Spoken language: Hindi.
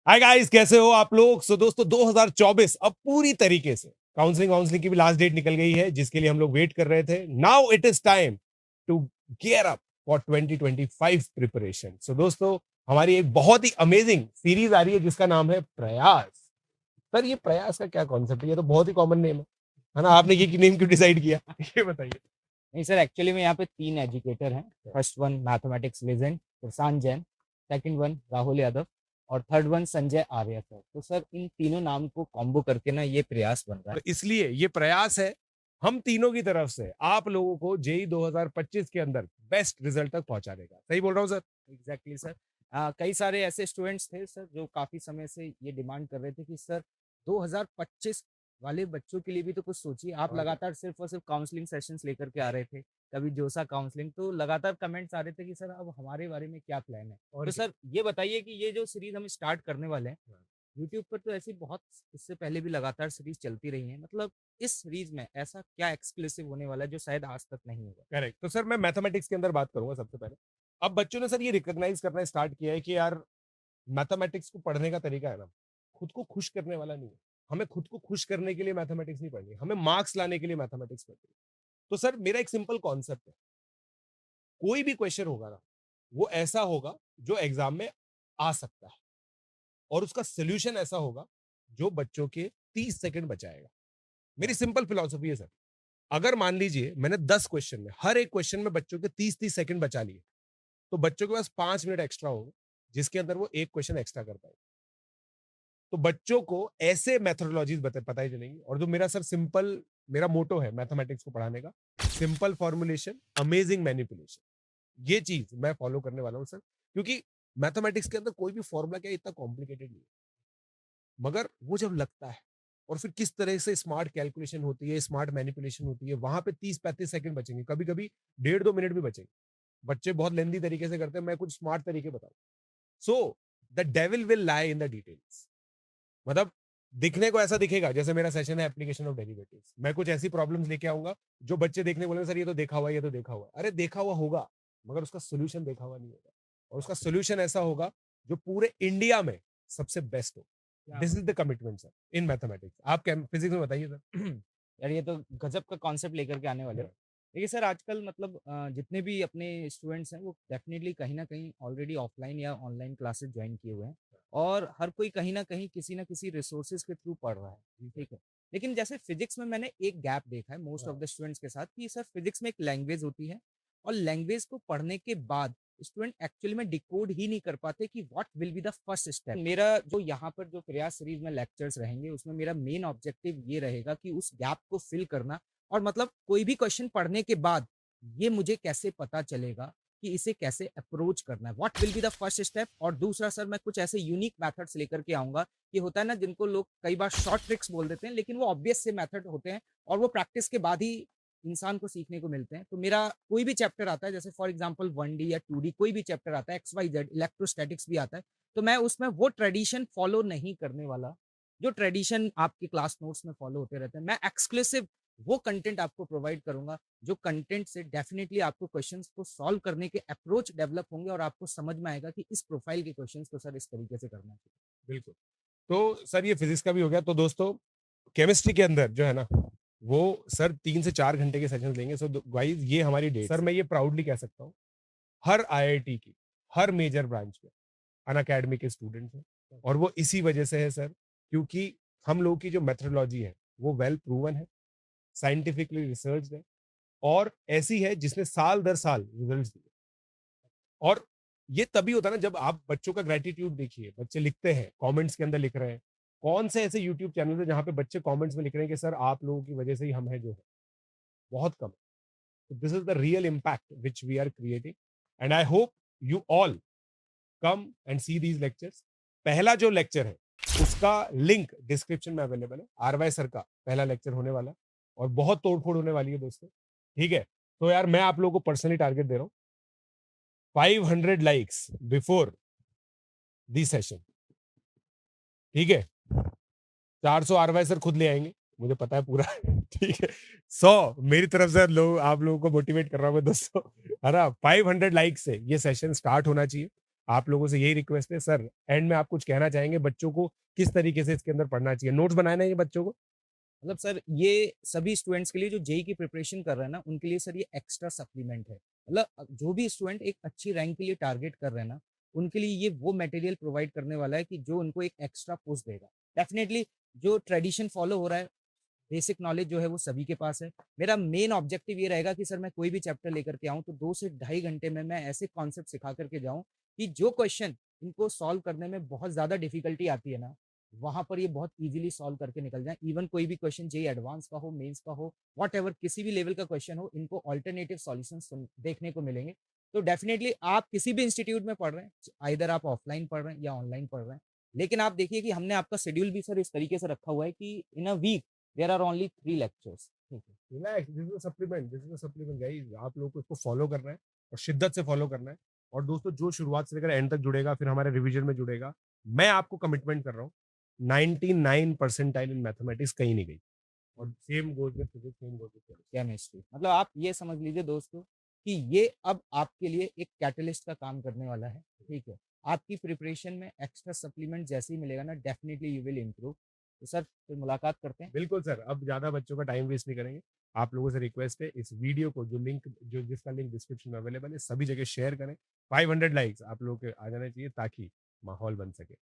हाय गाइस, कैसे हो आप लोग? सो दोस्तों 2024 अब पूरी तरीके से काउंसलिंग की भी लास्ट डेट निकल गई है, जिसके लिए हम लोग वेट कर रहे थे. Now it is time to gear up for 2025 preparation. So दोस्तों, हमारी एक बहुत ही अमेजिंग सीरीज आ रही है जिसका नाम है प्रयास. सर, ये प्रयास का क्या कॉन्सेप्ट है? ये तो बहुत ही कॉमन नेम है ना? आपने ये नेम क्यों डिसाइड किया? ये बताइए. नहीं सर, एक्चुअली में यहाँ पे 3 एजुकेटर हैं। फर्स्ट वन मैथमेटिक्स लेजेंड प्रशांत जैन, सेकंड वन राहुल यादव और थर्ड वन संजय आर्य सर। तो सर इन तीनों नाम को कॉम्बो करके ना ये प्रयास बन रहा तो है। इसलिए ये प्रयास है हम तीनों की तरफ से आप लोगों को जेई 2025 के अंदर बेस्ट रिजल्ट तक पहुंचाने का. सही बोल रहा हूं सर? Exactly sir. कई सारे ऐसे स्टूडेंट्स थे सर जो काफ़ी समय से ये डिमांड कर रहे थे कि सर 2025 वाले बच्चों के लिए भी तो कुछ सोचिए। आप और क्या? लगातार सिर्फ और सिर्फ काउंसलिंग सेशंस लेकर के आ रहे थे, कभी जोसा काउंसलिंग, तो लगातार कमेंट्स आ रहे थे कि सर अब हमारे बारे में क्या प्लान है। और तो क्या? सर ये बताइए कि ये जो सीरीज हम स्टार्ट करने वाले हैं, हाँ. यूट्यूब पर तो ऐसी बहुत इससे पहले भी लगातार सीरीज चलती रही है, मतलब इस सीरीज में ऐसा क्या एक्सक्लूसिव होने वाला है जो शायद आज तक नहीं होगा। करेक्ट. तो सर मैं मैथमेटिक्स के अंदर बात करूंगा सबसे पहले. अब बच्चों ने सर ये रिकॉग्नाइज करना स्टार्ट किया है कि यार, मैथमेटिक्स को पढ़ने का तरीका है ना, खुद को खुश करने वाला नहीं है. हमें खुद को खुश करने के लिए मैथमेटिक्स नहीं पढ़नी, हमें मार्क्स लाने के लिए मैथमेटिक्स पढ़नी है. तो सर मेरा एक सिंपल कॉन्सेप्ट है. कोई भी क्वेश्चन होगा ना, वो ऐसा होगा जो एग्जाम में आ सकता है, और उसका सोल्यूशन ऐसा होगा जो बच्चों के 30 सेकंड बचाएगा. मेरी सिंपल फिलॉसफी है सर. अगर मान लीजिए मैंने 10 क्वेश्चन में, हर एक क्वेश्चन में बच्चों के 30-30 सेकंड बचा लिए, तो बच्चों के पास 5 मिनट एक्स्ट्रा होगा, जिसके अंदर वो एक क्वेश्चन एक्स्ट्रा कर पाए. तो बच्चों को ऐसे मेथोडोलॉजीज पता ही चलेंगी. और जो मेरा सर सिंपल, मेरा मोटो है मैथमेटिक्स को पढ़ाने का, सिंपल फॉर्मुलेशन अमेजिंग मैनिपुलेशन, ये चीज मैं फॉलो करने वाला हूं सर. क्योंकि मैथमेटिक्स के अंदर कोई भी फॉर्मूला क्या इतना कॉम्प्लिकेटेड नहीं है, मगर वो जब लगता है और फिर किस तरह से स्मार्ट कैलकुलेशन होती है, स्मार्ट मैनिपुलेशन होती है, वहां पे 30-35 सेकंड बचेंगे, कभी कभी 1.5-2 मिनट भी बचेंगे. बच्चे बहुत लेंदी तरीके से करते हैं, मैं कुछ स्मार्ट तरीके बताऊं. So the devil will lie in the details. मतलब दिखने को ऐसा दिखेगा जैसे मेरा सेशन है एप्लीकेशन ऑफ डेरिवेटिव्स, मैं कुछ ऐसी प्रॉब्लम्स लेके आऊंगा जो बच्चे देखने बोलेंगे सर ये तो देखा हुआ है, ये तो देखा हुआ है. अरे देखा हुआ होगा, मगर उसका सोल्यूशन देखा हुआ नहीं होगा. और उसका सोल्यूशन ऐसा होगा जो पूरे इंडिया में सबसे बेस्ट हो. This is the commitment sir in mathematics. आप फिजिक्स में बताइए सर. यार ये तो गजब का कॉन्सेप्ट लेकर के आने वाले हो। देखिए सर, आजकल मतलब जितने भी अपने स्टूडेंट्स हैं वो डेफिनेटली कहीं ना कहीं ऑलरेडी ऑफलाइन या ऑनलाइन क्लासेस ज्वाइन किए हुए हैं, और हर कोई कहीं ना किसी रिसोर्सेज के थ्रू पढ़ रहा है, ठीक है। लेकिन जैसे फिजिक्स में मैंने एक गैप देखा है मोस्ट ऑफ द स्टूडेंट्स के साथ कि सर फिजिक्स में एक लैंग्वेज होती है, और लैंग्वेज को पढ़ने के बाद स्टूडेंट एक्चुअली में डिकोड ही नहीं कर पाते कि what will be the first step. मेरा जो यहाँ पर जो प्रयास सीरीज में लेक्चर्स रहेंगे उसमें मेरा मेन ऑब्जेक्टिव ये रहेगा कि उस गैप को फिल करना, और मतलब कोई भी क्वेश्चन पढ़ने के बाद ये मुझे कैसे पता चलेगा कि इसे कैसे अप्रोच करना है, what will be the first step. और दूसरा सर, मैं कुछ ऐसे यूनिक मेथड्स लेकर के आऊंगा कि होता है ना जिनको लोग कई बार शॉर्ट ट्रिक्स बोल देते हैं, लेकिन वो ऑब्वियस से मेथड होते हैं और वो प्रैक्टिस के बाद ही इंसान को सीखने को मिलते हैं। तो मेरा कोई भी चैप्टर आता है, जैसे फॉर एग्जांपल 1D या 2D कोई भी चैप्टर आता है, XYZ इलेक्ट्रोस्टैटिक्स भी आता है, तो मैं उसमें वो ट्रेडिशन फॉलो नहीं करने वाला जो ट्रेडिशन आपके क्लास नोट्स में फॉलो होते रहते हैं। मैं एक्सक्लूसिव वो कंटेंट आपको प्रोवाइड करूंगा जो कंटेंट से डेफिनेटली आपको क्वेश्चंस को सॉल्व करने के अप्रोच डेवलप होंगे, और आपको समझ में आएगा कि इस प्रोफाइल के क्वेश्चंस को सर इस तरीके से करना चाहिए। बिल्कुल. तो सर ये फिजिक्स का भी हो गया. तो दोस्तों, केमिस्ट्री के अंदर जो है ना, वो सर 3 से 4 घंटे के सेशन लेंगे. सो गाइस, ये हमारी डेट सर, मैं ये प्राउडली कह सकता हूँ, हर आईआईटी की हर मेजर ब्रांच में अन अकेडमी के स्टूडेंट्स हैं. और वो इसी वजह से है सर, क्योंकि हम लोगों की जो मेथोडोलॉजी है वो वेल प्रूवन है, साइंटिफिकली रिसर्च है, और ऐसी है जिसने साल दर साल रिजल्ट्स दिए. और ये तभी होता है ना जब आप बच्चों का ग्रेटिट्यूड देखिए. बच्चे लिखते हैं, कमेंट्स के अंदर लिख रहे हैं. कौन से ऐसे यूट्यूब चैनल है जहां पे बच्चे कमेंट्स में लिख रहे हैं कि सर आप लोगों की वजह से ही हम है जो है? बहुत कम. तो this is the real impact which we are creating, and I hope you all come and see these lectures. पहला जो लेक्चर है उसका लिंक डिस्क्रिप्शन में अवेलेबल है. आरवाई सर का पहला लेक्चर होने वाला है, और बहुत तोड़फोड़ होने वाली है दोस्तों. ठीक है? तो यार मैं आप लोगों को पर्सनली टारगेट दे रहा हूँ 500 लाइक्स बिफोर दी सेशन. ठीक है? 400 आरवाई सर खुद ले आएंगे, मुझे पता है पूरा. ठीक है? 100 मेरी तरफ से लोग, आप लोगों को मोटिवेट कर रहा हूँ मैं दोस्तों, है ना. 500 लाइक से ये सेशन स्टार्ट होना चाहिए. आप लोगों से यही रिक्वेस्ट है सर, एंड में आप कुछ कहना चाहेंगे बच्चों को किस तरीके से इसके अंदर पढ़ना चाहिए? नोट्स बनाए ये बच्चों को? मतलब सर ये सभी स्टूडेंट्स के लिए जो जेईई की प्रिपरेशन कर रहे हैं ना, उनके लिए सर ये एक्स्ट्रा सप्लीमेंट है। मतलब जो भी स्टूडेंट एक अच्छी रैंक के लिए टारगेट कर रहे हैं ना, उनके लिए ये वो मटेरियल प्रोवाइड करने वाला है कि जो उनको एक एक्स्ट्रा पुश देगा। डेफिनिटली जो ट्रेडिशन फॉलो हो रहा है, बेसिक नॉलेज जो है वो सभी के पास है। मेरा मेन ऑब्जेक्टिव ये रहेगा कि सर मैं कोई भी चैप्टर लेकर के आऊँ तो 2 से ढाई घंटे में मैं ऐसे कॉन्सेप्ट सिखा कर के जाऊँ कि जो क्वेश्चन इनको सॉल्व करने में बहुत ज़्यादा डिफिकल्टी आती है ना, वहाँ पर ये बहुत ईज़िली सॉल्व करके निकल जाएँ। इवन कोई भी क्वेश्चन जेईई एडवांस का हो, मेंस का हो, व्हाटएवर किसी भी लेवल का क्वेश्चन हो, इनको अल्टरनेटिव सॉल्यूशंस देखने को मिलेंगे। तो डेफिनिटली आप किसी भी इंस्टीट्यूट में पढ़ रहे हैं, आइदर आप ऑफलाइन पढ़ रहे हैं या ऑनलाइन पढ़ रहे हैं। लेकिन आप देखिए कि हमने आपका शेड्यूल भी सर इस तरीके से रखा हुआ है कि in a week there are only 3 lectures. ठीक है। Relax, this is a supplement, this is a supplement guys. आप लोगों को इसको फॉलो करना है और शिद्दत से फॉलो करना है। और दोस्तों जो शुरुआत से लेकर एंड तक जुड़ेगा, फिर हमारे रिवीजन में जुड़ेगा, मैं आपको कमिटमेंट कर रहा हूँ, 99 परसेंटाइल इन मैथमेटिक्स कहीं नहीं गई। और same goes with physics, same goes with chemistry. Chemistry मतलब आप ये समझ लीजिए दोस्तों कि ये अब आपके लिए एक कैटलिस्ट का काम करने वाला है। ठीक है। आपकी प्रिपरेशन में एक्स्ट्रा सप्लीमेंट जैसे ही मिलेगा ना, डेफिनिटली यू विल इम्प्रूव। तो सर फिर मुलाकात करते हैं। बिल्कुल सर, अब ज़्यादा बच्चों का टाइम वेस्ट नहीं करेंगे। आप लोगों से रिक्वेस्ट है, इस वीडियो को जो जिसका लिंक डिस्क्रिप्शन में अवेलेबल है, सभी जगह शेयर करें। 500 लाइक्स आप लोगों के आ जाने चाहिए ताकि माहौल बन सके।